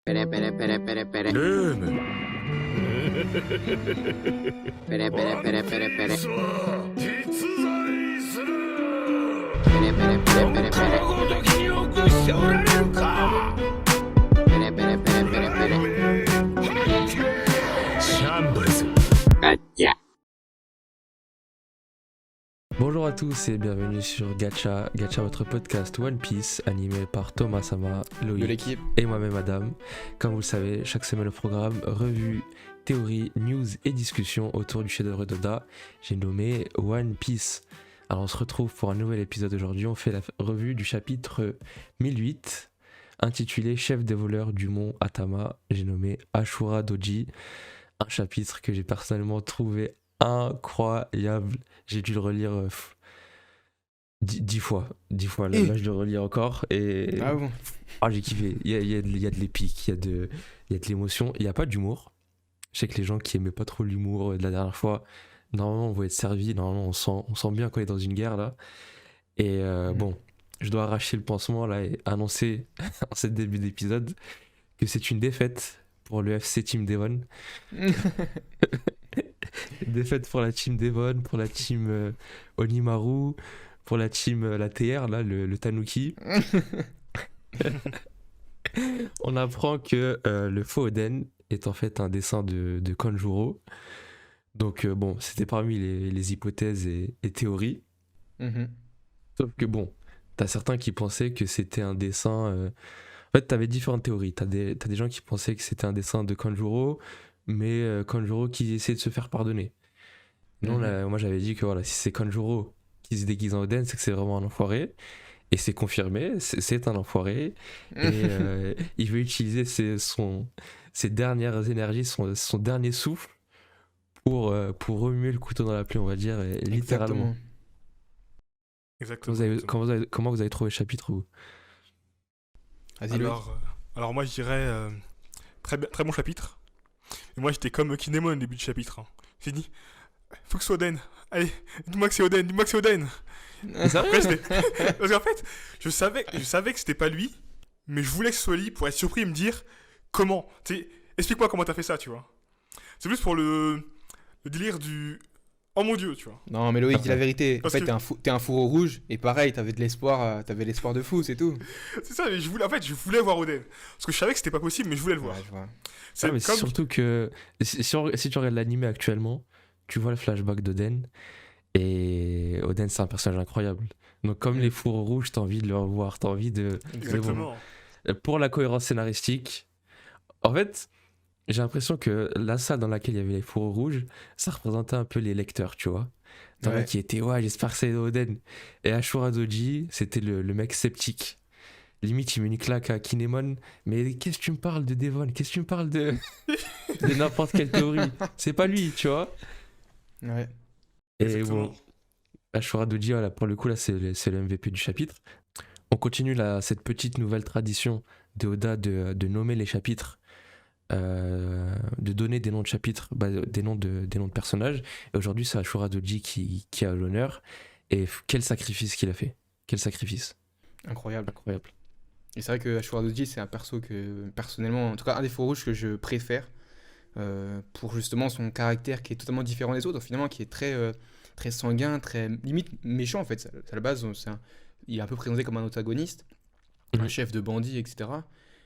Pere, pere, pere, pere, pere. ルーム Pere, pere, pere, pere, pere. 実在する Pere, pere, pere, pere, こ pere. のごときによくしておられるか Pere, pere, pere, pere, pere. シャンブルズ Gacha. Bonjour à tous et bienvenue sur Gacha, votre podcast One Piece animé par Thomas Sama, de Loïc l'équipe. et moi-même Adam. Comme vous le savez, chaque semaine au programme, revue, théorie, news et discussion autour du chef-d'œuvre d'Oda, j'ai nommé One Piece. Alors on se retrouve pour un nouvel épisode aujourd'hui, on fait la revue du chapitre 1008 intitulé Chef des voleurs du mont Atama, j'ai nommé Ashura Doji, un chapitre que j'ai personnellement trouvé incroyable. J'ai dû le relire 10 fois. 10 fois. Là, je le relis encore. Et... Ah bon. j'ai kiffé. Il y a de l'épique, il y a de l'émotion. Il n'y a pas d'humour. Je sais que les gens qui aimaient pas trop l'humour de la dernière fois, normalement, on va être servi. Normalement, on sent bien qu'on est dans une guerre, là. Et bon, je dois arracher le pansement, là, et annoncer, en ce début d'épisode, que c'est une défaite pour le FC Team Devon. Défaite pour la team Devon, pour la team Onimaru, pour la team la TR, là, le Tanuki. On apprend que le faux Oden est en fait un dessin de Kanjuro. Donc bon, c'était parmi les hypothèses et théories. Sauf que bon, t'as certains qui pensaient que c'était un dessin... En fait, t'avais différentes théories. T'as des gens qui pensaient que c'était un dessin de Kanjuro, mais Kanjuro qui essaie de se faire pardonner. Non, là, moi j'avais dit que voilà, si c'est Kanjuro qui se déguise en Oden, c'est que c'est vraiment un enfoiré. Et c'est confirmé, c'est un enfoiré. Et il veut utiliser ses dernières énergies, son dernier souffle pour remuer le couteau dans la plaie, on va dire, et littéralement. Exactement. Comment vous avez trouvé le chapitre, vous ? Vas-y, Loïc. Alors moi je dirais très bon chapitre. Et moi j'étais comme Kinemon au début du chapitre. Hein. J'ai dit, faut que ce soit Oden. Allez, dis-moi que c'est Oden, dis-moi que c'est Oden. Après, parce qu'en fait, je savais que c'était pas lui, mais je voulais que ce soit lui pour être surpris et me dire comment. Explique-moi comment t'as fait ça, tu vois. C'est plus pour le délire du oh mon dieu, tu vois. Non, mais Loïc, dis la vérité. En Parce fait, que- t'es un fourreau rouge, et pareil, t'avais l'espoir de fou, c'est tout. C'est ça, mais je voulais voir Oden. Parce que je savais que c'était pas possible, mais je voulais le voir. Ouais, je vois. C'est mais comme... surtout que si tu regardes l'anime actuellement, tu vois le flashback d'Oden. Et Oden, c'est un personnage incroyable. Donc, comme les fourreaux rouges, t'as envie de le revoir, t'as envie de. Exactement. Pour la cohérence scénaristique, en fait, j'ai l'impression que la salle dans laquelle il y avait les fourreaux rouges, ça représentait un peu les lecteurs, tu vois. T'en as qui étaient, ouais, j'espère que c'est Oden. Et Ashura Doji, c'était le mec sceptique. Limite, il met une claque à Kinemon. Mais qu'est-ce que tu me parles de Devon ? Qu'est-ce que tu me parles de n'importe quelle théorie ? C'est pas lui, tu vois. Ouais. Et Exactement. bon, Ashura Doji, voilà, pour le coup, là, c'est le MVP du chapitre. On continue cette petite nouvelle tradition de Oda de nommer les chapitres, de donner des noms de chapitres, des noms de personnages. Et aujourd'hui, c'est Ashura Doji qui a l'honneur. Et quel sacrifice qu'il a fait. Quel sacrifice. Incroyable. Incroyable. Et c'est vrai que Ashura Doji, c'est un perso que, personnellement, en tout cas, un des fourreaux rouges que je préfère, pour justement son caractère qui est totalement différent des autres, finalement, qui est très sanguin, très limite méchant, en fait. À la base, il est un peu présenté comme un antagoniste, un chef de bandits, etc.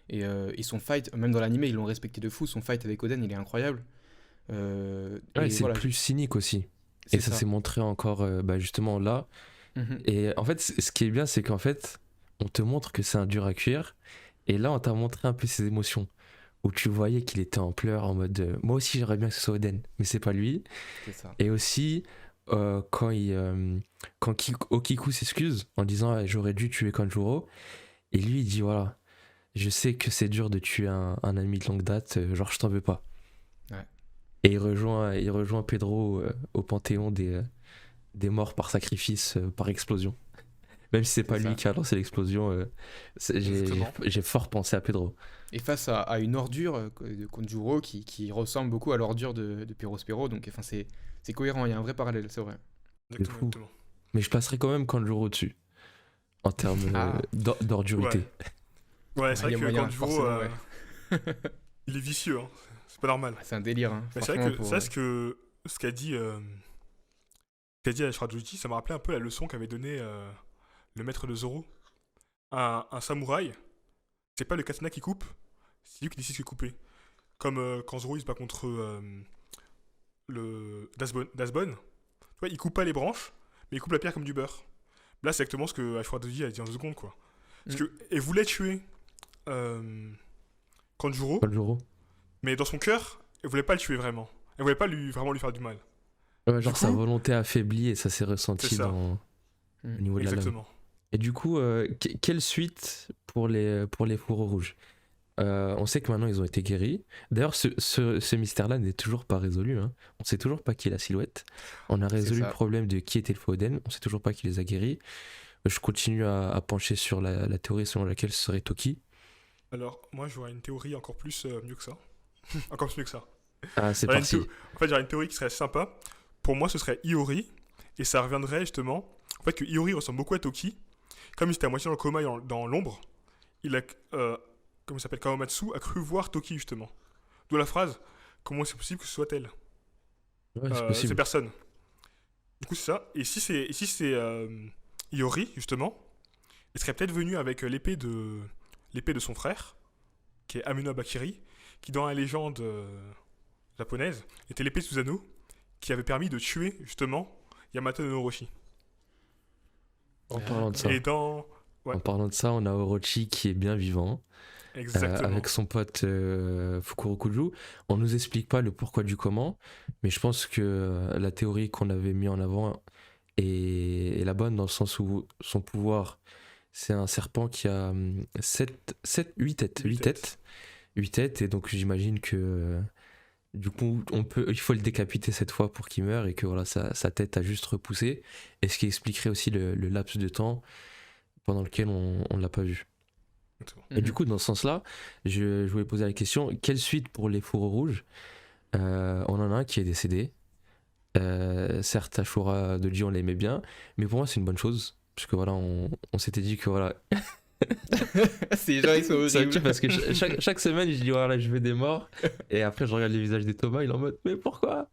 Et son fight, même dans l'anime, ils l'ont respecté de fou. Son fight avec Oden, il est incroyable. Et c'est le plus cynique aussi. Et ça s'est montré encore justement là. Et en fait, ce qui est bien, c'est qu'en fait, on te montre que c'est un dur à cuire. Et là, on t'a montré un peu ses émotions. Où tu voyais qu'il était en pleurs, en mode moi aussi, j'aimerais bien que ce soit Oden, mais c'est pas lui. C'est ça. Et aussi, quand Okiku s'excuse en disant j'aurais dû tuer Kanjuro. Et lui, il dit voilà, je sais que c'est dur de tuer un ami de longue date, genre je t'en veux pas. Ouais. Et il rejoint Pedro au panthéon des morts par sacrifice, par explosion. Même si c'est pas lui qui a lancé l'explosion, j'ai fort pensé à Pedro. Et face à une ordure de Konjuro qui ressemble beaucoup à l'ordure de Perospero, donc enfin, c'est cohérent, il y a un vrai parallèle, c'est vrai. fou. Mais je passerai quand même Kanjuro dessus, en termes d'ordurité. Ouais, c'est vrai Il y a que moyen, Kanjuro, forcément, ouais. Il est vicieux, hein. C'est pas normal. Ah, c'est un délire, hein. Mais c'est Franchement, vrai que pour... ça, ce qu'a dit Ashradoji, ça m'a rappelé un peu la leçon qu'avait donnée le maître de Zoro. Un samouraï, c'est pas le katana qui coupe, c'est lui qui décide de couper. Comme quand Zoro il se bat contre le Dasbon. Tu vois, il coupe pas les branches, mais il coupe la pierre comme du beurre. Là, c'est exactement ce que Ashradoji a dit en 2 secondes, quoi. Parce que elle voulait tuer Kanjuro, Kanjuro. mais dans son cœur, elle voulait pas le tuer vraiment. Elle voulait pas vraiment lui faire du mal. Ouais, genre Du sa coup- volonté affaiblie et ça s'est ressenti C'est ça. au niveau de la lame. Exactement. Et du coup, quelle suite pour les fourreaux rouges? On sait que maintenant ils ont été guéris. D'ailleurs, ce mystère-là n'est toujours pas résolu, hein. On sait toujours pas qui est la silhouette. On a résolu ça. le problème de qui était le Foden. On sait toujours pas qui les a guéris. Je continue à pencher sur la théorie selon laquelle ce serait Toki. Alors, moi, j'aurais une théorie encore plus mieux que ça. Encore plus mieux que ça. Ah, c'est J'aurais une parti. En fait, j'aurais une théorie qui serait sympa. Pour moi, ce serait Iori. Et ça reviendrait justement. En fait, que Iori ressemble beaucoup à Toki. Comme il était à moitié dans le coma et dans l'ombre, il a. Comment il s'appelle, Kawamatsu a cru voir Toki justement. D'où la phrase: comment c'est possible que ce soit elle? Ouais, c'est C'est possible. personne. Du coup, c'est ça. Et si c'est Iori, justement, il serait peut-être venu avec l'épée de son frère, qui est Amino Bakiri, qui dans la légende japonaise était l'épée de Susanoo, qui avait permis de tuer justement Yamato no Orochi. En parlant de ça, Et dans. Ouais. en parlant de ça, on a Orochi qui est bien vivant. Exactement. Avec son pote Fukurokuju. On nous explique pas le pourquoi du comment, mais je pense que la théorie qu'on avait mis en avant est la bonne dans le sens où son pouvoir, c'est un serpent qui a 8 têtes. Huit 8 têtes. 8 têtes, et donc j'imagine que du coup, il faut le décapiter cette fois pour qu'il meure et que voilà, sa tête a juste repoussé. Et ce qui expliquerait aussi le laps de temps pendant lequel on ne l'a pas vu. Et du coup, dans ce sens-là, je voulais poser la question, quelle suite pour les fourreaux rouges? On en a un qui est décédé. Certes, Ashura Doji, on l'aimait bien, mais pour moi, c'est une bonne chose. Parce que voilà, on s'était dit que voilà. Ces gens, ils sont Ça me horribles. tue parce que chaque semaine, je dis voilà, je veux des morts. Et après, je regarde les visages des Thomas, il est en mode mais pourquoi?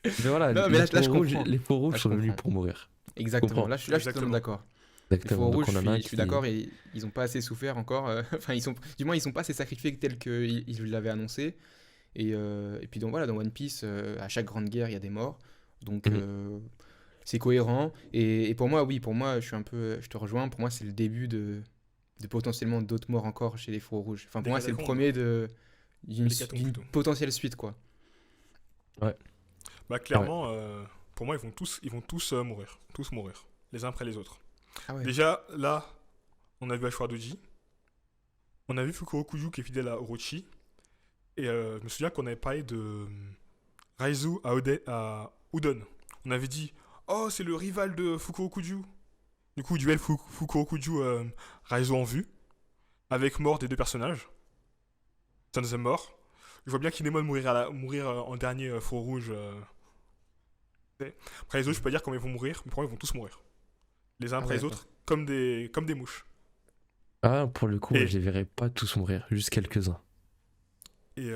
Mais voilà, Non, mais là, je comprends. les fourreaux rouges Là, je sont venus comprends. pour mourir. Exactement. comprends. Là, je suis totalement Exactement. d'accord. Les Exactement. fourreaux Donc rouges, on en a un je suis qui- d'accord, et ils ont pas assez souffert encore. Enfin, du moins, ils sont pas assez sacrifiés tels qu'ils l'avaient annoncé. Et puis donc voilà, dans One Piece, à chaque grande guerre, il y a des morts. Donc c'est cohérent. Et pour moi, oui, je te rejoins. Pour moi, c'est le début de potentiellement d'autres morts encore chez les fourreaux rouges. Enfin, pour Des moi, c'est le catacombes. premier d'une L'hécatombe, plutôt. potentielle suite, quoi. Bah, clairement, pour moi, ils vont tous mourir. Tous mourir. Les uns après les autres. Ah ouais. Déjà, là, on a vu Ashura Doji. On a vu Fukurokuju qui est fidèle à Orochi. Et je me souviens qu'on avait parlé de Raizu à Udon. On avait dit: oh, c'est le rival de Fukurokuju. Du coup, duel Fukurokuju Raizu en vue. Avec mort des deux personnages. C'est un deuxième mort. Je vois bien Kinemon mourir en dernier four rouge. Après les autres, je peux pas dire comment ils vont mourir, mais pour moi, ils vont tous mourir. Les uns Ah après ouais, les autres, comme des mouches. Ah, pour le coup, Et- je les verrai pas tous mourir, juste quelques-uns. Et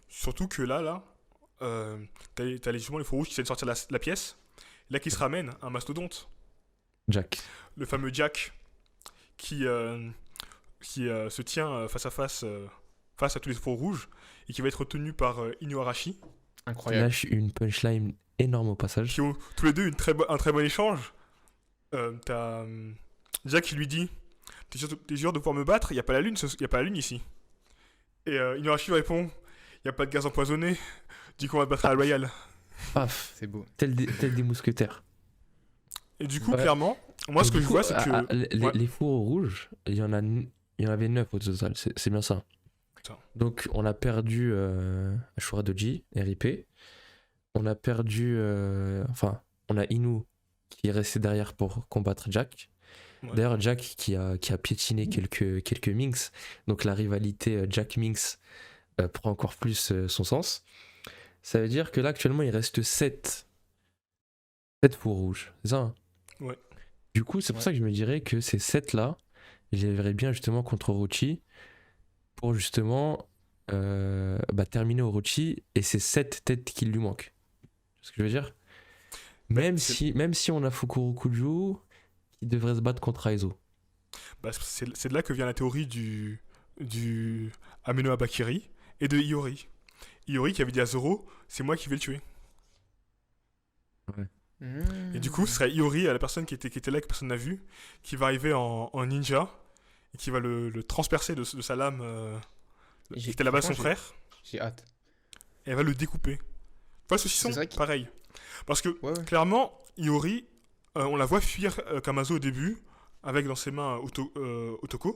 surtout que là, t'as justement les faux rouges qui essaient de sortir la pièce. Là, qui se ramène un mastodonte. Jack. Le fameux Jack qui se tient face à face à tous les faux rouges et qui va être retenu par Inuarashi, Il Incroyable. lâche une punchline énorme au passage. qui ont tous les deux un très bon échange. T'as Jack qui lui dit: t'es sûr de pouvoir me battre? Y a pas la lune ici. Et Inuarashi lui répond: y a pas de gaz empoisonné, du coup on va te battre à la Royale. Paf, C'est beau. tel des mousquetaires. Et du coup, Ouais. clairement, moi ce Et que du je coup, vois, c'est que. Ouais. les fourreaux rouges, il y en avait 9 au total, c'est bien ça. Ça. Donc on a perdu Ashura Doji, RIP. On a perdu. On a Inu qui est resté derrière pour combattre Jack. Ouais. D'ailleurs, Jack qui a piétiné quelques Minx. Donc la rivalité Jack-Minx prend encore plus son sens. Ça veut dire que là, actuellement, il reste 7 fours rouges. C'est ça, hein? Ouais. Du coup, c'est pour Ouais. ça que je me dirais que ces 7 là, je les verrais bien justement contre Orochi pour justement terminer Orochi, et c'est 7 têtes qui lui manquent. Tu vois ce que je veux dire? Même si on a Fukurokuju, qui devrait se battre contre Aizo. Bah, c'est de là que vient la théorie du Ameno Abakiri et de Iori. Iori qui avait dit à Zoro, c'est moi qui vais le tuer. Et du coup, ce serait Iori, la personne qui était là, que personne n'a vu, qui va arriver en ninja, et qui va le transpercer de sa lame, qui était là-bas son frère, J'ai hâte. et elle va le découper. Tu vois, le saucisson, C'est vrai qu'il- pareil. Parce que, Ouais. clairement, Iori, on la voit fuir Kamazo au début, avec dans ses mains Otoko.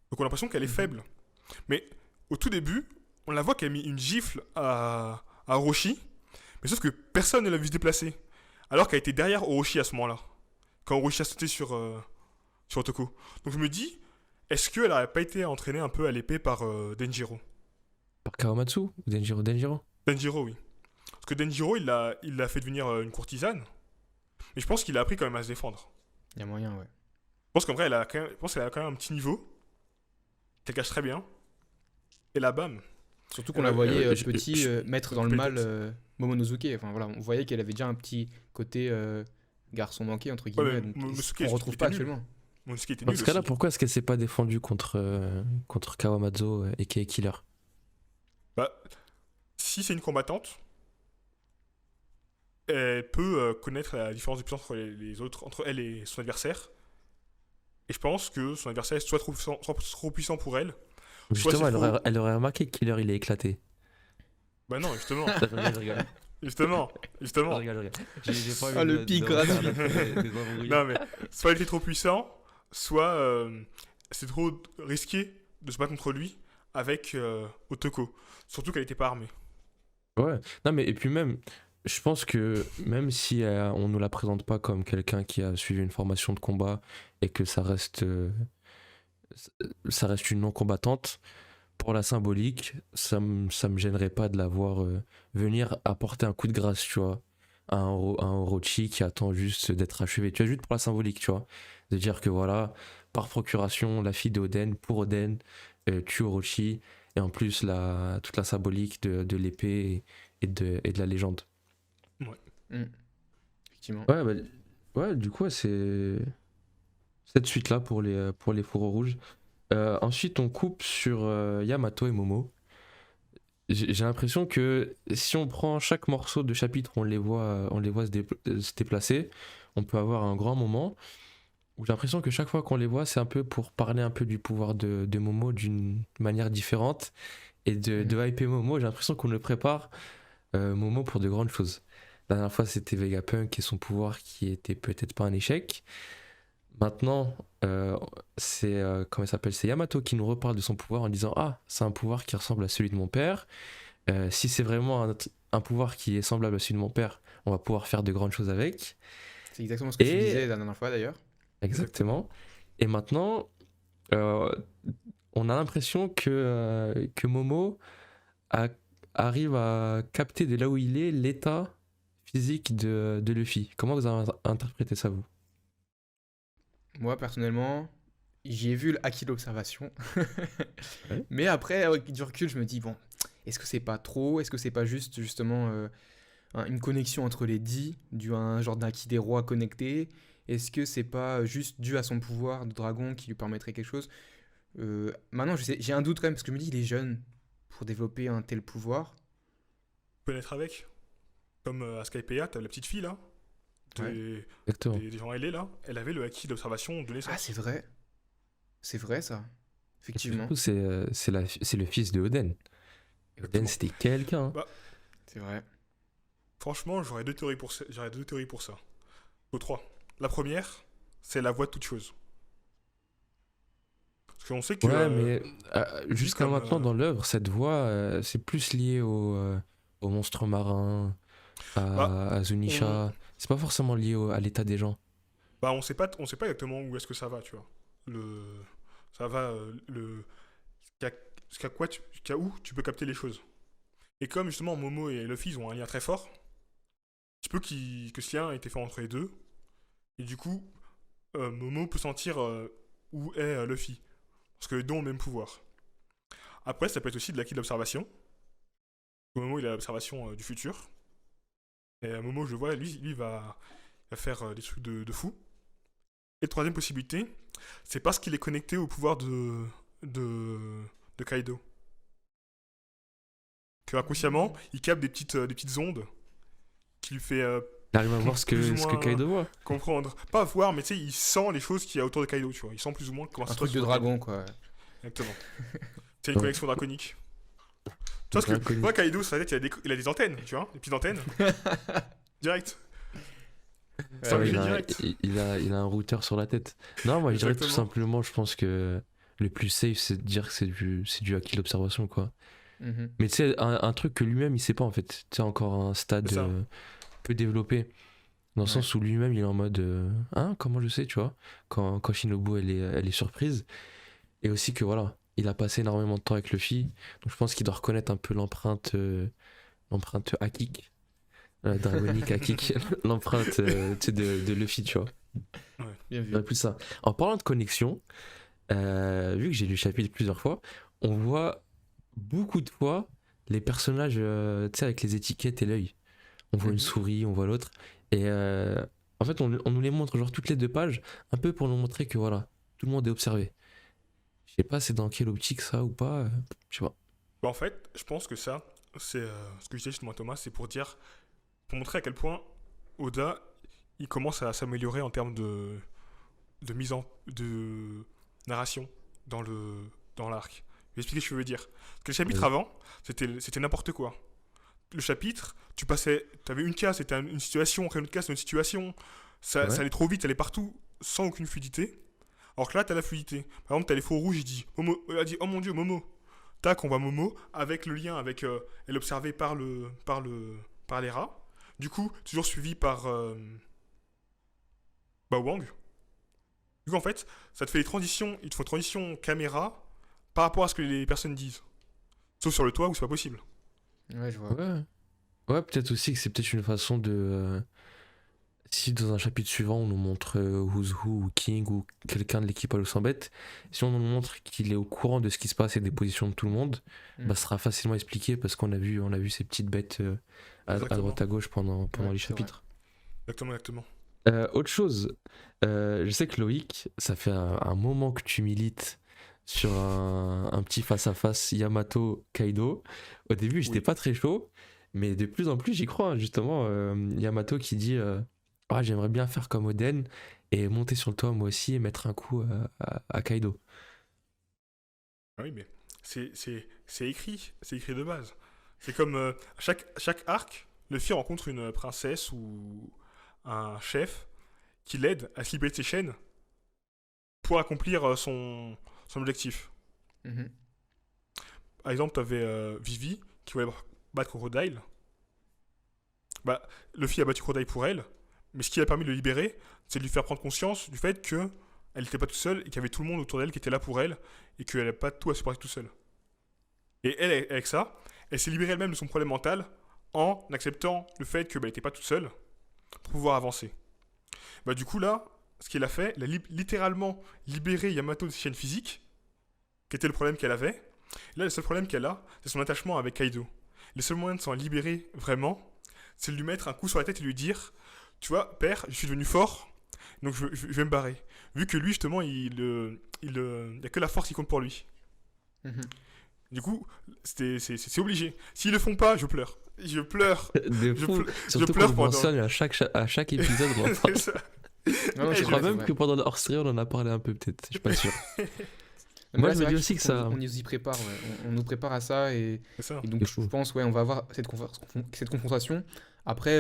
Donc on a l'impression qu'elle est faible. Mais au tout début, on la voit qu'elle a mis une gifle à Orochi, mais sauf que personne ne l'a vu se déplacer. Alors qu'elle était derrière Orochi à ce moment-là, quand Orochi a sauté sur Otoko. Donc je me dis, est-ce qu'elle n'aurait pas été entraînée un peu à l'épée par Denjiro? Par Kawamatsu ou Denjiro? Denjiro, oui. Parce que Denjiro, il l'a fait devenir une courtisane, mais je pense qu'il a appris quand même à se défendre. Il y a moyen, ouais. Je pense qu'en vrai, je pense qu'elle a quand même un petit niveau, qu'elle cache très bien, et là, bam. Surtout qu'on la voyait je- petit mettre dans le peut-être. mal Momonosuke. Enfin voilà, on voyait qu'elle avait déjà un petit côté garçon manqué entre Ouais, guillemets. mais Donc, Momonosuke, on il retrouve était pas nul. actuellement. Momonosuke était Dans nul ce cas-là, aussi. pourquoi est-ce qu'elle s'est pas défendue contre Kawamatsu et Kei Killer? Bah, si c'est une combattante, elle peut connaître la différence de puissance entre les autres, entre elle et son adversaire. Et je pense que son adversaire est soit trop puissant pour elle. Justement, c'est elle aurait remarqué que Killer il est éclaté. Bah non, justement. Je rigole. Justement. Je rigole. J'ai pas Ah, le pic gratuit. Non, mais soit il était trop puissant, soit c'est trop risqué de se battre contre lui avec Otoko. Surtout qu'elle n'était pas armée. Ouais, non mais et puis même, je pense que même si on nous la présente pas comme quelqu'un qui a suivi une formation de combat et que ça reste une non-combattante, pour la symbolique, ça me gênerait pas de la voir venir apporter un coup de grâce, tu vois, à un Orochi qui attend juste d'être achevé, tu vois, juste pour la symbolique, tu vois, de dire que voilà, par procuration, la fille d'Oden, pour Oden, tue Orochi, et en plus toute la symbolique de l'épée et de la légende. Effectivement. Ouais, ouais, du coup, c'est cette suite-là pour les fourreaux rouges. Ensuite, on coupe sur Yamato et Momo. J'ai l'impression que si on prend chaque morceau de chapitre, on les voit se déplacer, on peut avoir un grand moment où j'ai l'impression que chaque fois qu'on les voit, c'est un peu pour parler un peu du pouvoir de Momo d'une manière différente et de hyper Momo. J'ai l'impression qu'on le prépare Momo pour de grandes choses. La dernière fois, c'était Vegapunk et son pouvoir qui était peut-être pas un échec. Maintenant, c'est comment il s'appelle, c'est Yamato qui nous reparle de son pouvoir en disant ah, c'est un pouvoir qui ressemble à celui de mon père. Si c'est vraiment un pouvoir qui est semblable à celui de mon père, on va pouvoir faire de grandes choses avec. C'est exactement ce que tu disais la dernière fois d'ailleurs. Exactement. Et maintenant, on a l'impression que Momo arrive à capter de là où il est l'état physique de Luffy. Comment vous avez interprété ça, vous? Moi personnellement, j'y ai vu le haki d'observation. Ouais. Mais après, avec du recul, je me dis bon, est-ce que c'est pas trop? Est-ce que c'est pas juste justement une connexion entre les dix, dû à un genre d'acquis des rois connecté? Est-ce que c'est pas juste dû à son pouvoir de dragon qui lui permettrait quelque chose? Maintenant, j'ai un doute quand même, parce que je me dis, il est jeune pour développer un tel pouvoir. Connaître avec. Comme à Skypea, t'as la petite fille là. Exactement. Des gens ailés là. Elle avait le acquis d'observation de naissance. Ah, c'est vrai. C'est vrai, ça. Effectivement. Surtout, c'est le fils de Oden. Et Oden, Exactement. c'était quelqu'un. Bah, C'est vrai. Franchement, j'aurais deux théories pour ça. Ou trois. La première, c'est la voie de toute chose. Parce qu'on sait que. Ouais, mais jusqu'à comme, maintenant, dans l'œuvre, cette voix, c'est plus lié au monstre marin, à Zunisha. C'est pas forcément lié à l'état des gens. Bah, on sait pas exactement où est-ce que ça va, tu vois. Ça va, jusqu'à où tu peux capter les choses. Et comme justement Momo et Luffy ils ont un lien très fort, il se peut que ce lien ait été fait entre les deux. Et du coup, Momo peut sentir où est Luffy. Parce que les deux ont le même pouvoir. Après, ça peut être aussi de l'acquis de l'observation. Au moment où il a l'observation du futur. Et à un moment où je le vois, lui va faire des trucs de fou. Et troisième possibilité, c'est parce qu'il est connecté au pouvoir de Kaido. Que inconsciemment, il capte des petites ondes qui lui fait Il arrive à voir ce plus ou que moins Kaido voit. comprendre. Pas voir, mais tu sais, il sent les choses qu'il y a autour de Kaido, tu vois. Il sent plus ou moins comment Un ça se truc passe de sur dragon, quoi. Kaido. Exactement. C'est une Ouais. connexion draconique. Tu vois, parce que Draconique. moi, Kaido, sur sa tête, il a des antennes, tu vois, des petites antennes. Direct. Ça Ouais, me il, fait a, direct. il a un routeur sur la tête. Non, moi je dirais tout Exactement. simplement, je pense que le plus safe, c'est de dire que c'est du acquis d'observation, quoi. Mhm. Mais tu sais, un truc que lui-même il sait pas en fait. Tu sais, encore un stade C'est ça. peu développé. Dans le Ouais. sens où lui-même il est en mode hein, comment je sais, tu vois, quand Shinobu elle est surprise. Et aussi que voilà, il a passé énormément de temps avec Luffy. Donc je pense qu'il doit reconnaître un peu l'empreinte Akik. Dragonique Akik. L'empreinte tu sais, de Luffy, tu vois. Bien vu. Je dirais plus ça. En parlant de connexion, vu que j'ai lu le chapitre plusieurs fois, on voit beaucoup de fois les personnages tu sais, avec les étiquettes et l'œil. On voit une Mhm. souris, on voit l'autre. Et en fait, on nous les montre genre toutes les 2 pages, un peu pour nous montrer que voilà, tout le monde est observé. Je sais pas c'est dans quelle optique ça ou pas, je sais pas. Bah, en fait, je pense que ça, c'est ce que je disais justement à Thomas, c'est pour montrer à quel point Oda, il commence à s'améliorer en termes de de narration dans l'arc. Je vais expliquer ce que je veux dire. Parce que le chapitre Vas-y. avant, c'était n'importe quoi. Le chapitre, t'avais une case, c'était une situation, après une autre case, c'était une situation. Ça Ouais. allait trop vite, ça allait partout, sans aucune fluidité. Alors que là, t'as la fluidité. Par exemple, t'as les faux rouges, il a dit, oh mon dieu, Momo. Tac, on voit Momo, avec le lien, avec elle observée par les rats. Du coup, toujours suivi par Wang. Du coup, en fait, ça te fait les transitions, il te faut une transition caméra par rapport à ce que les personnes disent. Sauf sur le toit où c'est pas possible. Ouais, je vois. Ouais. Ouais, peut-être aussi que c'est peut-être une façon de si dans un chapitre suivant on nous montre Who's Who ou King ou quelqu'un de l'équipe à l'eau sans bête, si on nous montre qu'il est au courant de ce qui se passe et des positions de tout le monde, Mm. bah, ce sera facilement expliqué parce qu'on a vu ces petites bêtes à Exactement. droite à gauche pendant Ouais, les c'est vrai. chapitres. Exactement, exactement. Autre chose, je sais que Loïc, ça fait un moment que tu milites sur un petit face-à-face Yamato-Kaido. Au début, j'étais Oui. pas très chaud, mais de plus en plus, j'y crois, hein. Justement, Yamato qui dit ah, j'aimerais bien faire comme Oden et monter sur le toit moi aussi et mettre un coup à Kaido. Ah oui, mais c'est écrit de base. C'est comme chaque arc, Luffy rencontre une princesse ou un chef qui l'aide à se libérer de ses chaînes pour accomplir son objectif. Mhm. Par exemple, t'avais Vivi qui voulait battre Crocodile. Bah, Luffy a battu Crocodile pour elle, mais ce qui a permis de le libérer, c'est de lui faire prendre conscience du fait que elle n'était pas toute seule et qu'il y avait tout le monde autour d'elle qui était là pour elle et qu'elle n'avait pas tout à supporter tout seule. Et elle, avec ça, elle s'est libérée elle-même de son problème mental en acceptant le fait qu'elle n'était pas toute seule pour pouvoir avancer. Bah, du coup, là, ce qu'elle a fait, elle a littéralement libéré Yamato de ses chaînes physiques, qui était le problème qu'elle avait. Là, le seul problème qu'elle a, c'est son attachement avec Kaido. Le seul moyen de s'en libérer vraiment, c'est de lui mettre un coup sur la tête et lui dire tu vois, père, je suis devenu fort, donc je vais me barrer. Vu que lui, justement, il y a que la force qui compte pour lui. Mhm. Du coup, c'est obligé. S'ils le font pas, je pleure. Je pleure. De Je fou, ple- surtout pleure qu'on le pendant- mentionne à chaque épisode. On en parle. C'est ça. Non, Eh, c'est Je je crois vrai, même c'est que vrai. pendant le hors-série, on en a parlé un peu, peut-être. Je suis pas sûr. Mais Moi, là, je c'est me vrai dis aussi que ça. on nous y prépare, ouais. On nous prépare à ça et C'est ça. donc C'est je fou. pense ouais on va avoir cette confrontation. Après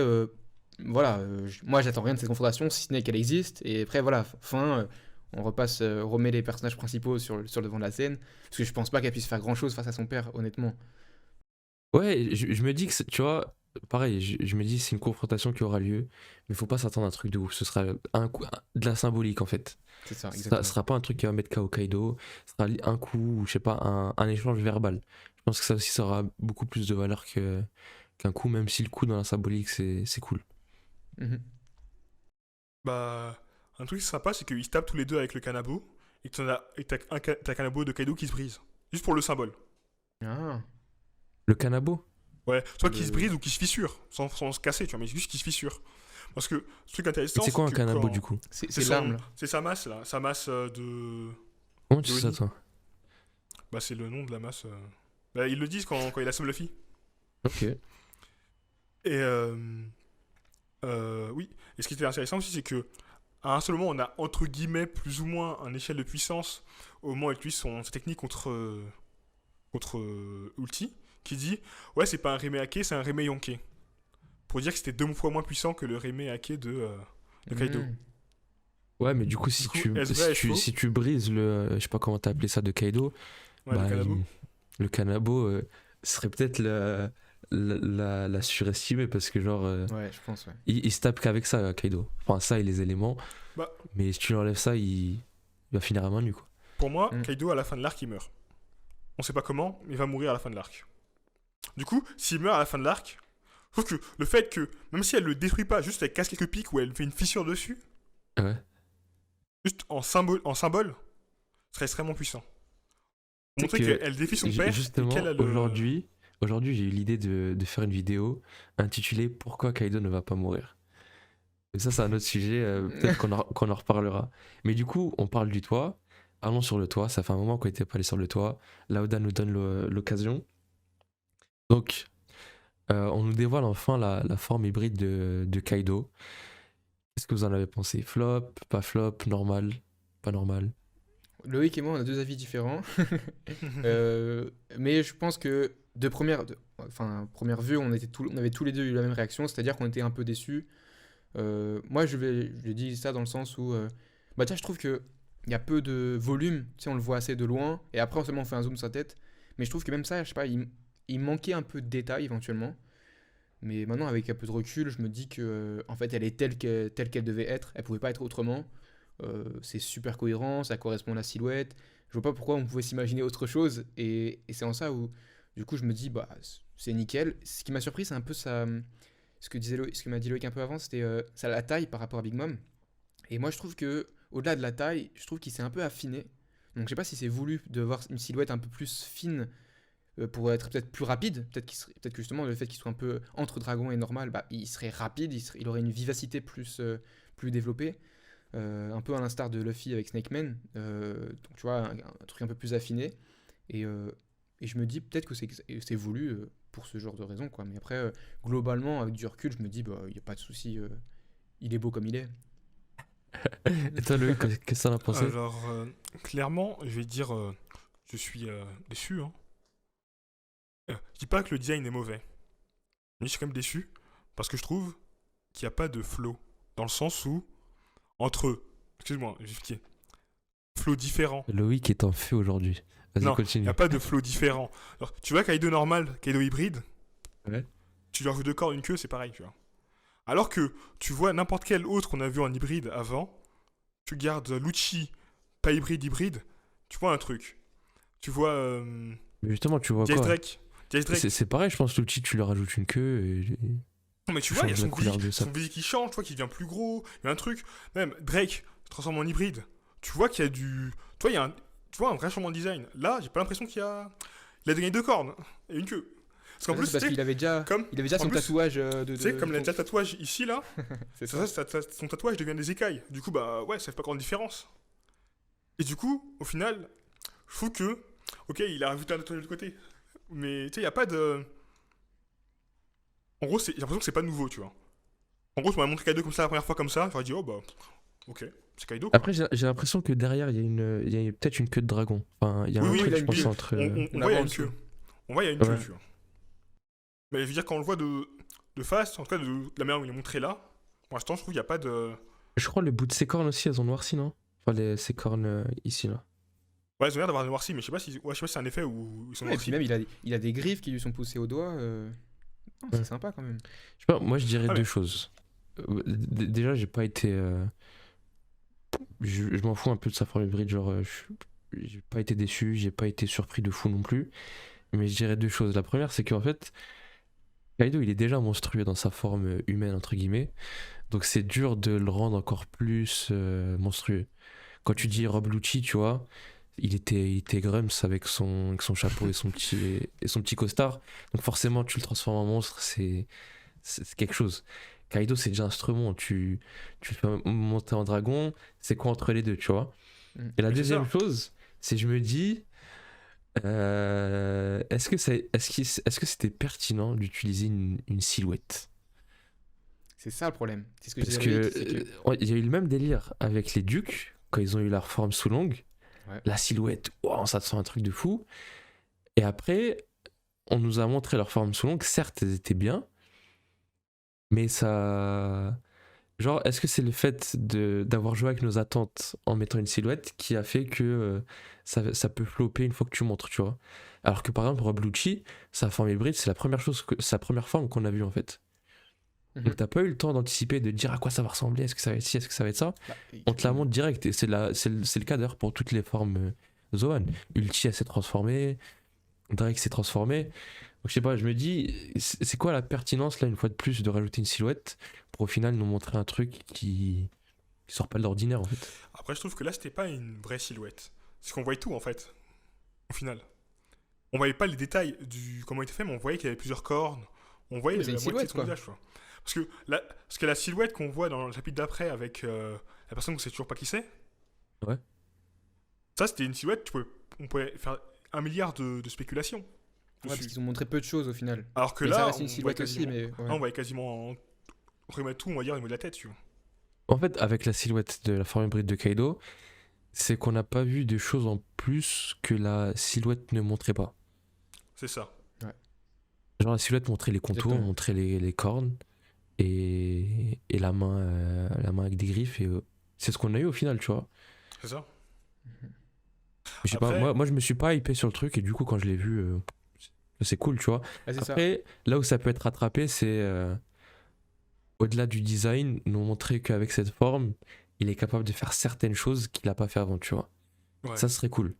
voilà, moi j'attends rien de cette confrontation si ce n'est qu'elle existe et après voilà fin on remet les personnages principaux sur le devant de la scène parce que je pense pas qu'elle puisse faire grand chose face à son père honnêtement. Ouais, je me dis que, tu vois, pareil, je me dis c'est une confrontation qui aura lieu, mais faut pas s'attendre à un truc de ouf. Ce sera de la symbolique en fait. C'est ça Ce exactement. sera pas un truc qui va mettre KO Kaido, ce sera un coup, ou je sais pas, un échange verbal. Je pense que ça aussi, ça aura beaucoup plus de valeur qu'un coup, même si le coup dans la symbolique, c'est cool. Mhm. Bah, un truc sympa, c'est qu'ils se tapent tous les deux avec le Kanabo et t'as un Kanabo de Kaido qui se brise. Juste pour le symbole. Ah. Le Kanabo? Ouais, soit qui se Le- brise ou qui se fissure, sans se casser, tu vois, mais juste qui se fissure. Parce que ce truc Et intéressant, c'est quoi un que Kanabo quand- du coup? C'est son- l'arme, là. C'est sa masse, là, sa masse de... Comment tu sais ça Yoni. toi? Bah, c'est le nom de la masse. Bah, ils le disent quand il assomme Luffy. Ok. Et oui, et ce qui était intéressant aussi, c'est que à un seul moment, on a entre guillemets plus ou moins un échelle de puissance au moment où il utilise sa technique contre Ulti, qui dit ouais, c'est pas un Reme Hake, c'est un Reme Yonke. Pour dire que c'était 2 fois moins puissant que le Reme Hake de Kaido. Mhm. Ouais, mais du coup, si Du coup, tu, est-ce si vrai, est-ce tu, faux si tu brises je sais pas comment t'as appelé ça de Kaido, Ouais, bah, le Kanabo. le Kanabo serait peut-être la surestimée parce que genre, Ouais, je pense, ouais. il se tape qu'avec ça, Kaido. Enfin, ça et les éléments. Bah, Mais si tu lui enlèves ça, il va finir à main nue, quoi. pour moi, Mm. Kaido, à la fin de l'arc, il meurt. On sait pas comment, mais il va mourir à la fin de l'arc. Du coup, s'il meurt à la fin de l'arc, je trouve que le fait que, même si elle le détruit pas, juste elle casse quelques pics ou elle fait une fissure dessus, Ouais. juste en symbole, serait extrêmement puissant. Pour C'est montrer que, qu'elle défie son père et justement, qu'elle a le... aujourd'hui, j'ai eu l'idée de faire une vidéo intitulée Pourquoi Kaido ne va pas mourir. Et ça, c'est un autre sujet, peut-être qu'on en reparlera. Mais du coup, on parle du toit. Allons sur le toit. Ça fait un moment qu'on n'était pas allé sur le toit. Laoda nous donne l'occasion. Donc, on nous dévoile enfin la forme hybride de Kaido. Qu'est-ce que vous en avez pensé? Flop, pas flop, normal, pas normal? Loïc et moi, on a deux avis différents. Mais je pense que première vue, on avait tous les deux eu la même réaction, c'est-à-dire qu'on était un peu déçus. Moi, je dis ça dans le sens où, bah tiens, je trouve que il y a peu de volume, tu sais, on le voit assez de loin, et après seulement on fait un zoom sur sa tête. Mais je trouve que même ça, je sais pas, il manquait un peu de détails éventuellement. Mais maintenant, avec un peu de recul, je me dis que, en fait, elle est telle qu'elle devait être. Elle pouvait pas être autrement. C'est super cohérent, ça correspond à la silhouette. Je vois pas pourquoi on pouvait s'imaginer autre chose. Et c'est en ça où, du coup, je me dis, bah, c'est nickel. Ce qui m'a surpris, c'est un peu ça. Ce que m'a dit Loïc un peu avant, c'était ça, la taille par rapport à Big Mom. Et moi, je trouve que, au-delà de la taille, je trouve qu'il s'est un peu affiné. Donc, je sais pas si c'est voulu de voir une silhouette un peu plus fine pour être peut-être plus rapide. Peut-être que justement, le fait qu'il soit un peu entre dragon et normal, bah, il serait rapide, il aurait une vivacité plus développée. Un peu à l'instar de Luffy avec Snake Man. Donc, tu vois, un truc un peu plus affiné. Et je me dis peut-être que c'est voulu pour ce genre de raison, quoi. Mais après, globalement, avec du recul, je me dis, bah, il n'y a pas de souci. Il est beau comme il est. Et toi, Loïc, qu'est-ce que t'en as pensé? Alors, clairement, je vais dire, je suis déçu. Hein. Je dis pas que le design est mauvais, mais je suis quand même déçu parce que je trouve qu'il n'y a pas de flow. Dans le sens où, entre, excuse-moi, j'ai expliqué, flow différent. Loïc est en feu aujourd'hui. Vas-y, Non, il continue. n'y a pas de flow différent. Alors, tu vois, Kaido normal, Kaido hybride, Ouais. tu lui rajoutes 2 corps, une queue, c'est pareil, tu vois. Alors que tu vois n'importe quel autre qu'on a vu en hybride avant, tu gardes Lucci, pas hybride, tu vois un truc. Tu vois Mais justement, tu vois Dice quoi? Drake. C'est pareil, je pense, l'outil, tu lui rajoutes une queue et... Non, mais tu Tu vois, il y a changes la couleur de son ça. physique qui change, tu vois, qu'il devient plus gros, il y a un truc. Même Drake se transforme en hybride. Tu vois qu'il y a du. Tu vois, tu vois, un vrai changement de design. Là, j'ai pas l'impression qu'il y a. Il a gagné 2 cornes et une queue. Parce qu'en Ouais, plus, c'est parce tu sais, qu'il avait déjà, comme. il avait déjà en son plus, tatouage Tu sais, comme il a déjà le tatouage ici, là, C'est ça. son tatouage devient des écailles. Du coup, bah ouais, ça fait pas grande différence. Et du coup, au final, je trouve que. Ok, il a rajouté un tatouage de l'autre côté. Mais tu sais, il y a pas de. En gros, j'ai l'impression que c'est pas nouveau, tu vois. En gros, tu m'as montré Kaido comme ça la première fois comme ça, j'aurais dit, oh bah, ok, c'est Kaido. Quoi. Après, j'ai l'impression que derrière, il y a peut-être une queue de dragon. Enfin, il y a Oui, un oui, truc, il a je une pense, queue. entre... On On voit, il y a une avance. queue. On voit, il y a une queue, Ouais. tu vois. Mais je veux dire, quand on le voit de face, en tout cas de la manière où il est montré là, pour l'instant, je trouve qu'il n'y a pas de. Je crois le bout de ses cornes aussi, elles ont noirci, non? Enfin, ses cornes ici, là. Ouais, ils ont l'air d'avoir noirci, mais je sais pas si c'est un effet où ils sont Ouais, et puis noircis. même, il a des griffes qui lui sont poussées au doigt. Non, c'est Ouais. sympa quand même. Je sais pas, moi, je dirais Ah, deux mais- choses. Déjà, j'ai pas été... je m'en fous un peu de sa forme hybride, genre... j'ai pas été déçu, j'ai pas été surpris de fou non plus. Mais je dirais deux choses. La première, c'est qu'en fait, Kaido, il est déjà monstrueux dans sa forme humaine, entre guillemets. Donc c'est dur de le rendre encore plus monstrueux. Quand tu dis Rob Lucci, tu vois, il était Grumps avec son chapeau et son petit costard. Donc forcément, tu le transformes en monstre, c'est quelque chose. Kaido, c'est déjà instrument. Tu le fais monter en dragon, c'est quoi entre les deux, tu vois? Et la Mais c'est deuxième ça. chose, c'est je me dis, est-ce que c'était pertinent d'utiliser une silhouette? C'est ça le problème. C'est ce que Parce je que disais, c'est que... ouais, il y a eu le même délire avec les ducs quand ils ont eu leur forme sous longue. Ouais. La silhouette, wow, ça te sent un truc de fou. Et après, on nous a montré leur forme sous longue. Certes, elles étaient bien, mais ça. Genre, est-ce que c'est le fait d'avoir joué avec nos attentes en mettant une silhouette qui a fait que ça peut flopper une fois que tu montres, tu vois? Alors que par exemple, Rob Lucci, sa forme hybride, c'est sa première forme qu'on a vue en fait. Donc t'as pas eu le temps d'anticiper, de dire à quoi ça va ressembler, est-ce que ça va être ci, est-ce que ça va être ça. Bah, On te la montre direct, et c'est le cas d'ailleurs pour toutes les formes Zoan. Ulti, elle s'est transformée, Drake s'est transformé. Donc je sais pas, je me dis, c'est quoi la pertinence là, une fois de plus, de rajouter une silhouette pour au final nous montrer un truc qui sort pas de l'ordinaire en fait. Après, je trouve que là, c'était pas une vraie silhouette. Parce qu'on voyait tout, en fait, au final. On voyait pas les détails du comment il était fait, mais on voyait qu'il y avait plusieurs cornes. On voyait Mais c'est la une moitié de silhouette, son quoi. visage, quoi. Parce que la silhouette qu'on voit dans le chapitre d'après avec la personne qu'on sait toujours pas qui c'est, Ouais. ça, c'était une silhouette, on pouvait faire 1 milliard de spéculations Ouais, dessus. parce qu'ils ont montré peu de choses au final. Alors que Mais ça là, reste une on silhouette voyait aussi, quasiment... mais... ouais. là, on voyait quasiment remettre tout, on va dire, au niveau de la tête, tu vois. En fait, avec la silhouette de la forme hybride de Kaido, c'est qu'on n'a pas vu de choses en plus que la silhouette ne montrait pas. C'est ça. Genre la silhouette montrait les contours, Exactement. montrait les cornes et la main avec des griffes et c'est ce qu'on a eu au final, tu vois. C'est ça. Je sais Après- pas, moi je me suis pas hypé sur le truc et du coup quand je l'ai vu, c'est cool, tu vois. Ah, c'est ça. Après, là où ça peut être rattrapé, c'est au-delà du design, nous montrer qu'avec cette forme, il est capable de faire certaines choses qu'il a pas fait avant, tu vois. Ouais. Ça serait cool.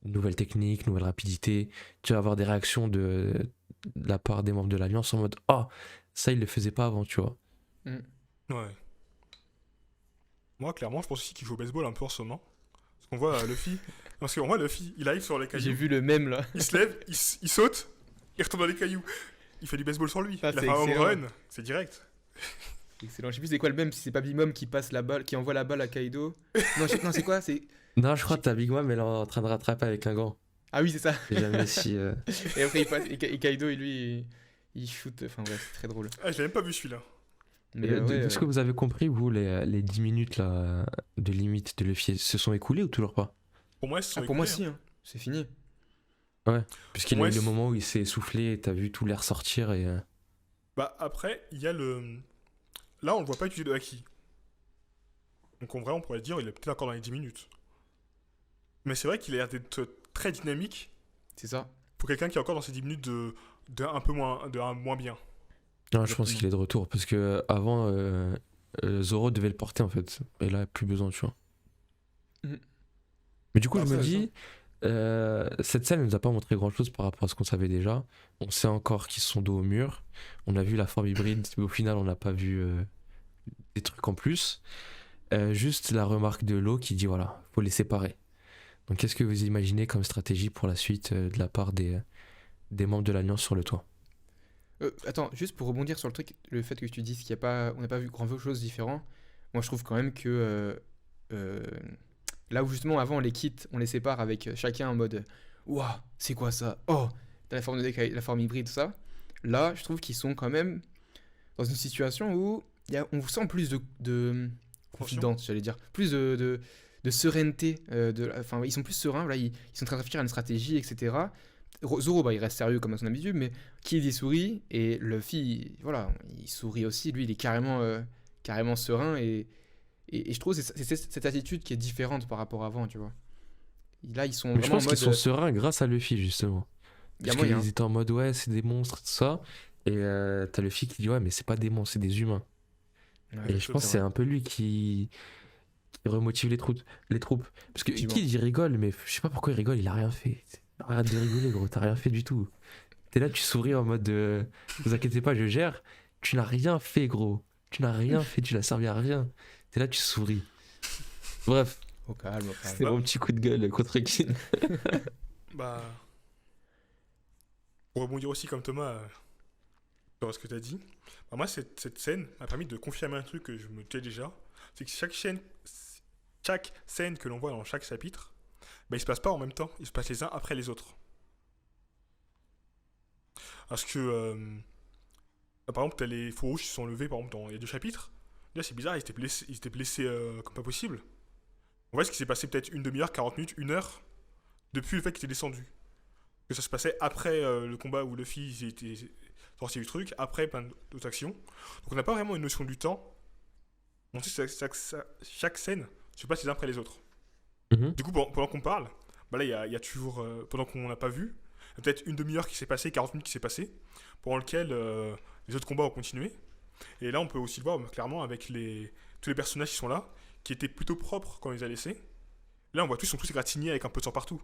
Nouvelle technique, nouvelle rapidité. Tu vas avoir des réactions de la part des membres de l'Alliance en mode oh, ça il le faisait pas avant, tu vois. Ouais. Moi, clairement, je pense aussi qu'il joue au baseball un peu en ce moment. Parce qu'on voit Luffy. Parce qu'on voit Luffy, il arrive sur les J'ai cailloux, vu le même là. il se lève, il saute, il retombe dans les cailloux. Il fait du baseball sur lui. Ah, il a c'est fait un home excellent. run, c'est direct. Excellent. Je sais plus c'est quoi le même, si c'est pas Big Mom qui passe la balle, qui envoie la balle à Kaido. Non, non, c'est quoi? C'est... Non, je crois que t'as Big Mom, elle est en train de rattraper avec un gant. Ah oui, c'est ça. J'ai jamais si. Et après il passe, et Kaido, il shoot. Enfin bref, c'est très drôle. Ah, je l'ai même pas vu celui-là. Mais De ce que vous avez compris, vous, les 10 minutes là, de limite de Luffy se sont écoulées ou toujours pas? Pour moi, ils se sont pour moi, écoulés, si, hein. C'est fini. Puisqu'il Ouais, y a eu le c'est- moment où il s'est essoufflé et t'as vu tout l'air sortir et. Bah, après, il y a le. Là, on le voit pas utiliser de haki. Donc, en vrai, on pourrait dire il est peut-être encore dans les 10 minutes. Mais c'est vrai qu'il a l'air d'être très dynamique C'est ça. pour quelqu'un qui est encore dans ses 10 minutes de un peu moins, de un moins bien. Non, je pense Exactement. qu'il est de retour parce que avant Zoro devait le porter en fait. Et là, plus besoin, tu vois. Mhm. Mais du coup, Ah, je me ça, dis, cette scène ne nous a pas montré grand chose par rapport à ce qu'on savait déjà. On sait encore qu'ils sont dos au mur. On a vu la forme hybride, mais au final, on n'a pas vu des trucs en plus. Juste la remarque de Law qui dit voilà, faut les séparer. Donc, qu'est-ce que vous imaginez comme stratégie pour la suite de la part des membres de l'Alliance sur le toit? Attends, juste pour rebondir sur le truc, le fait que tu dises qu'il y a pas, on n'a pas vu grand chose différent. Moi, je trouve quand même que là où justement avant on les quitte, on les sépare avec chacun en mode waouh, c'est quoi ça? Oh, t'as la forme la forme hybride, tout ça. Là, je trouve qu'ils sont quand même dans une situation où on vous sent plus de confidence, j'allais dire, plus de sérénité. Enfin, ils sont plus sereins. Là, ils sont en train de réfléchir à une stratégie, etc. Zoro, bah, il reste sérieux comme à son habitude, mais Kid il sourit et Luffy, voilà, il sourit aussi. Lui, il est carrément serein et je trouve que c'est cette attitude qui est différente par rapport à avant, tu vois. Là, ils sont Mais je vraiment en pense mode. qu'ils sont sereins grâce à Luffy, justement. Il y a Parce moyen. qu'ils étaient en mode ouais, c'est des monstres, tout ça. Et t'as Luffy qui dit ouais, mais c'est pas des monstres, c'est des humains. Ouais, Et je pense que c'est un peu lui qui remotive les troupes. Parce que Effectivement. Kid il rigole, mais je sais pas pourquoi il rigole, il a rien fait. Arrête de rigoler, gros, t'as rien fait du tout. T'es là, tu souris en mode vous inquiétez pas, je gère. Tu n'as rien fait, gros. Tu n'as rien fait, tu n'as servi à rien. T'es là, tu souris. Bref, Au calme, au C'est calme. mon petit coup de gueule contre Kid. Bah. Pour rebondir aussi comme Thomas sur ce que tu as dit, bah, moi, cette scène m'a permis de confirmer un truc que je me disais déjà, c'est que chaque scène que l'on voit dans chaque chapitre, bah, il se passe pas en même temps, ils se passent les uns après les autres. Parce que, par exemple, t'as les faux rouges qui sont levés, par exemple, il y a 2 chapitres. Là, c'est bizarre, ils étaient blessés comme pas possible. On voit ce qui s'est passé peut-être une demi-heure, 40 minutes, 1 heure, depuis le fait qu'il était descendu. Que ça se passait après le combat où Luffy était sorti du truc, après plein d'autres actions. Donc on n'a pas vraiment une notion du temps. On sait que chaque scène se passe les uns après les autres. Du coup, pendant qu'on parle, bah là, il y a toujours, pendant qu'on n'a pas vu, il y a peut-être une demi-heure qui s'est passée, 40 minutes qui s'est passée, pendant lequel les autres combats ont continué. Et là, on peut aussi le voir clairement avec tous les personnages qui sont là, qui étaient plutôt propres quand on les a laissés. Là, on voit tous, ils sont tous égratignés avec un peu de sang partout.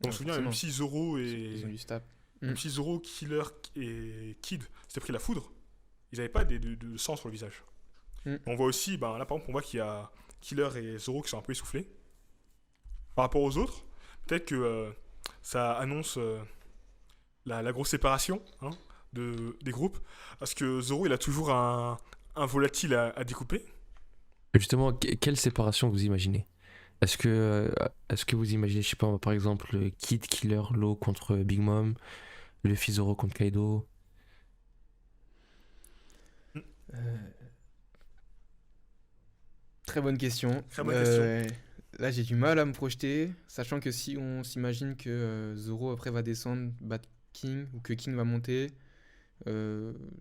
On se souvient, forcément. même si Zoro Ils ont du stab. même si Zoro, Killer et Kid s'étaient pris la foudre, ils n'avaient pas de sang sur le visage. On voit aussi, ben, là par exemple, on voit qu'il y a Killer et Zoro qui sont un peu essoufflés. Par rapport aux autres, peut-être que ça annonce la grosse séparation des groupes. Parce que Zoro, il a toujours un volatile à découper. Justement, quelle séparation vous imaginez? Est-ce que vous imaginez, je sais pas, par exemple, Kid, Killer, Law contre Big Mom, Luffy, Zoro contre Kaido? Très bonne question. Très bonne question. Là, j'ai du mal à me projeter, sachant que si on s'imagine que Zoro après va descendre, battre King, ou que King va monter,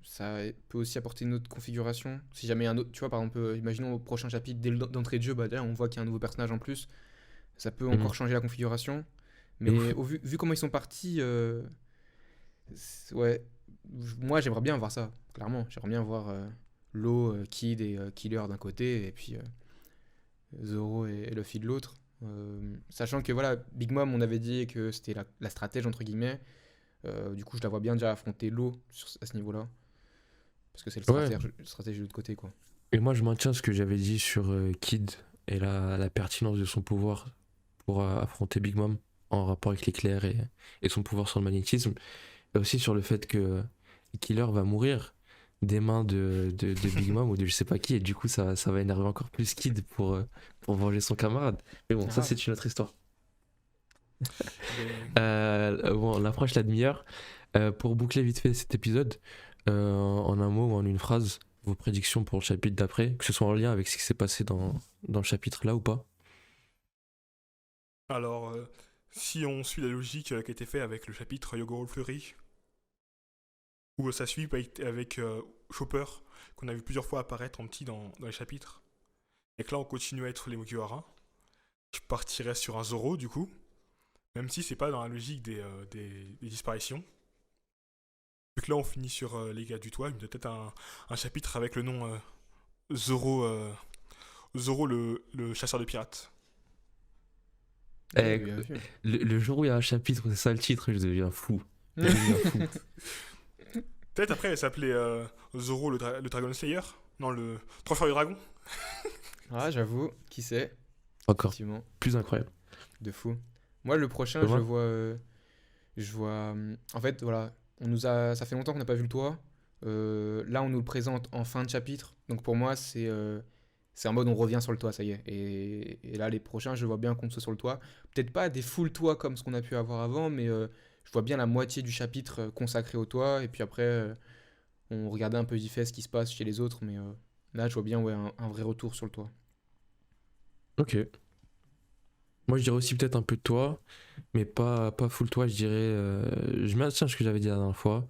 ça peut aussi apporter une autre configuration. Si jamais un autre, tu vois, par exemple, imaginons au prochain chapitre, dès d'entrée de jeu, bah, là, on voit qu'il y a un nouveau personnage en plus, ça peut encore changer la configuration. Mais vu comment ils sont partis, ouais, moi j'aimerais bien voir ça, clairement. J'aimerais bien voir Law, Kid et Killer d'un côté, et puis Zoro et Luffy de l'autre. Sachant que voilà, Big Mom, on avait dit que c'était la stratège entre guillemets. Du coup, je la vois bien déjà affronter Law à ce niveau-là. Parce que c'est le stratège de l'autre côté, quoi. Et moi, je maintiens ce que j'avais dit sur Kid et la pertinence de son pouvoir pour affronter Big Mom en rapport avec l'éclair et son pouvoir sur le magnétisme. Et aussi sur le fait que Killer va mourir des mains de Big Mom ou de je sais pas qui, et du coup, ça va énerver encore plus Kid pour venger son camarade. Mais bon, ça, c'est une autre histoire. Bon, on approche la demi-heure. Pour boucler vite fait cet épisode, en un mot ou en une phrase, vos prédictions pour le chapitre d'après, que ce soit en lien avec ce qui s'est passé dans le chapitre là ou pas. Alors, si on suit la logique qui a été faite avec le chapitre Yogoro Fleury, où ça suit avec Chopper, qu'on a vu plusieurs fois apparaître en petit dans les chapitres, et que là on continue à être les Mugiwara, je partirais sur un Zoro du coup, même si c'est pas dans la logique des disparitions. Vu que là on finit sur les gars du toit, il y a peut-être un chapitre avec le nom Zoro, Zoro le chasseur de pirates. Le jour où il y a un chapitre où c'est ça le titre, je deviens fou. Peut-être après elle s'appelait Zoro le Dragon Slayer. Non, le Transfert du Dragon. Ah, j'avoue, qui sait. Encore plus incroyable. De fou. Moi, le prochain, je vois. En fait, voilà, ça fait longtemps qu'on n'a pas vu le toit. Là, on nous le présente en fin de chapitre. Donc pour moi, c'est en mode on revient sur le toit, ça y est. Et là, les prochains, je vois bien qu'on soit sur le toit. Peut-être pas des full toits comme ce qu'on a pu avoir avant, mais je vois bien la moitié du chapitre consacré au toit. Et puis après, on regardait un peu vite fait ce qui se passe chez les autres. Mais là, je vois bien un vrai retour sur le toit. Ok. Moi, je dirais aussi peut-être un peu de toit, mais pas full toit, je dirais. Je maintiens ce que j'avais dit la dernière fois.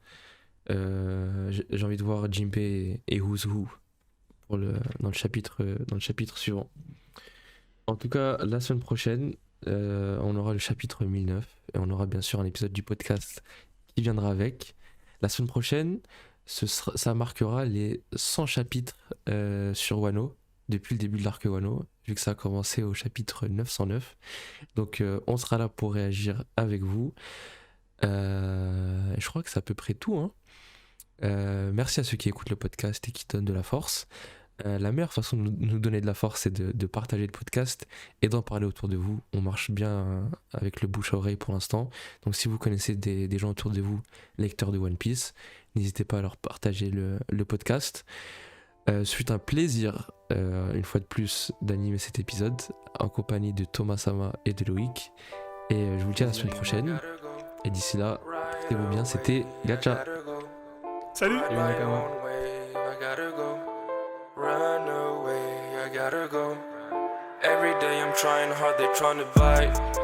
J'ai envie de voir Jinbei et Who's Who dans le chapitre suivant. En tout cas, la semaine prochaine, on aura le chapitre 1009 et on aura bien sûr un épisode du podcast qui viendra avec. La semaine prochaine, ça marquera les 100 chapitres sur Wano depuis le début de l'arc Wano, vu que ça a commencé au chapitre 909. Donc on sera là pour réagir avec vous. Je crois que c'est à peu près tout, hein. Merci à ceux qui écoutent le podcast et qui donnent de la force. La meilleure façon de nous donner de la force, c'est de partager le podcast et d'en parler autour de vous. On marche bien avec le bouche à oreille pour l'instant. Donc si vous connaissez des gens autour de vous, lecteurs de One Piece, n'hésitez pas à leur partager le podcast. Ce fut un plaisir, une fois de plus, d'animer cet épisode en compagnie de Thomas Sama et de Loïc. Et je vous dis à la semaine prochaine. Et d'ici là, portez-vous bien, c'était Gacha. Salut! Salut, Nakama. Run away, I gotta go. Every day I'm trying hard, they trying to bite.